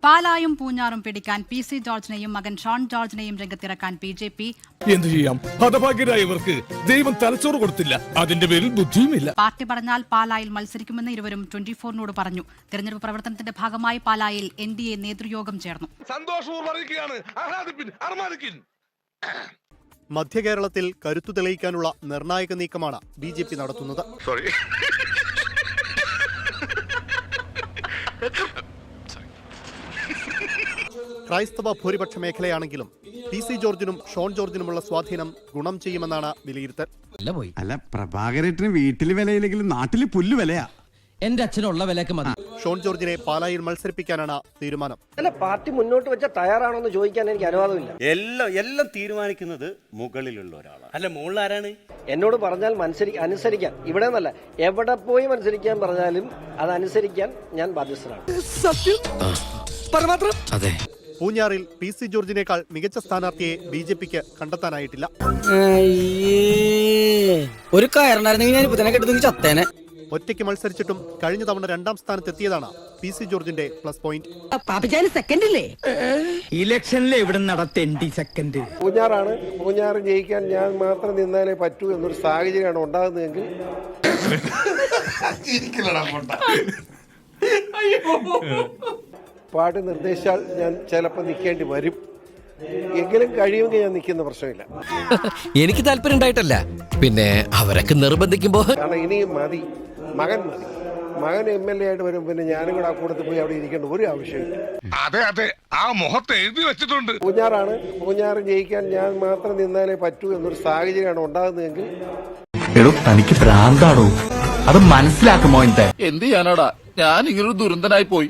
പാലായും പൂഞ്ഞാറും പിടിക്കാൻ PC ജോർജിനെയും മകൻ Sean ജോർജിനെയും രംഗത്തിറക്കാൻ BJP. എന്തു ചെയ്യാം, ഹതഭാഗ്യരായവർക്ക് ദൈവം തലച്ചോറ് കൊടുത്തില്ല, അതിന്റെ പേരിൽ ബുദ്ധിയുമില്ല. പാർട്ടി പറഞ്ഞാൽ പാലായിൽ മത്സരിക്കുമെന്ന് ഇരുവരും 24-നോട് പറഞ്ഞു. തെരഞ്ഞെടുപ്പ് പ്രവർത്തനത്തിന്റെ ഭാഗമായി പാലായിൽ NDA നേതൃയോഗം ചേർന്നു. മധ്യകേരളത്തിൽ കരുത്തു തെളിയിക്കാനുള്ള നിർണായക നീക്കമാണ് BJP നടത്തുന്നത്. ക്രൈസ്തവ ഭൂരിപക്ഷ മേഖലയാണെങ്കിലും PC ജോർജിനും ഷോൺ ജോർജിനുമുള്ള സ്വാധീനം ഗുണം ചെയ്യുമെന്നാണ് വിലയിരുത്തൽ. അല്ല, പ്രഭാകരേട്ടന് വീട്ടില് വിലയില്ലെങ്കിലും നാട്ടില് പുല്ല് വിലയാ. എന്റെ അച്ഛനുള്ള വിലക്ക് മതി. ഷോൺ ജോർജിനെ പാലായിൽ മത്സരിപ്പിക്കാനാണ് തീരുമാനം. അല്ല, പാർട്ടി മുന്നോട്ട് വെച്ച തയ്യാറാണോ എന്ന് ചോദിക്കാൻ എനിക്ക് അനുവാദമില്ല. എല്ലാം തീരുമാനിക്കുന്നത് മുകളിലുള്ള ഒരാളാണ്. അല്ല, മുകളിൽ ആരാണ്? എന്നോട് പറഞ്ഞാൽ അനുസരിക്കാൻ, ഇവിടെ നിന്നല്ല എവിടെ പോയി മത്സരിക്കാൻ പറഞ്ഞാലും അത് അനുസരിക്കാൻ ഞാൻ ബാധ്യസ്ഥനാണ്. അതെ. പൂഞ്ഞാറിൽ PC ജോർജിനേക്കാൾ മികച്ച സ്ഥാനാർത്ഥിയെ BJPക്ക് കണ്ടെത്താനായിട്ടില്ല. ഒരു കയറുണ്ടായിരുന്നെങ്കിൽ ഞാൻ ഇപ്പൊ തന്നെ കെട്ടുന്നെങ്കിൽ ചത്തേനെ. ഒറ്റയ്ക്ക് മത്സരിച്ചിട്ടും കഴിഞ്ഞ തവണ 2ാം സ്ഥാനത്തെത്തിയതാണ് PC ജോർജിന്റെ പ്ലസ് പോയിന്റ്. സെക്കൻഡില്ലേ ഇലക്ഷനിൽ എവിടെ നടത്തേണ്ടി സെക്കൻഡ്? പൂഞ്ഞാറ് ജയിക്കാൻ ഞാൻ മാത്രം നിന്നാലേ പറ്റൂ എന്നൊരു സാഹചര്യമാണ് ഉണ്ടാകുന്നതെങ്കിൽ പാർട്ടി നിർദ്ദേശിച്ചാൽ ഞാൻ ചിലപ്പോൾ നിൽക്കേണ്ടി വരും. എങ്കിലും കഴിയുമെങ്കിൽ ഞാൻ നിൽക്കുന്ന പ്രശ്നമില്ല. എനിക്ക് താല്പര്യം ഉണ്ടായിട്ടല്ല, പിന്നെ അവരൊക്കെ നിർബന്ധിക്കുമ്പോ. കാരണം ഇനിയും മതി, മകൻ MLA ആയിട്ട് വരും. പിന്നെ ഞാനും കൂടെ ആ കൂടത്തിൽ പോയി അവിടെ ഇരിക്കേണ്ട ഒരു ആവശ്യമില്ല. അതെ, ആ മുഖത്ത് എഴുതി വെച്ചിട്ടുണ്ട്. പൂഞ്ഞാറ് ജയിക്കാൻ ഞാൻ മാത്രം നിന്നാലേ പറ്റൂ എന്നൊരു സാഹചര്യമാണ് ഉണ്ടാകുന്നതെങ്കിൽ തനിക്ക് ഭ്രാന്താണോ? അത് മനസ്സിലാക്കുമോ? എന്ത് ചെയ്യാനാടാ, ഞാൻ ഇങ്ങനൊരു ദുരന്തനായി പോയി.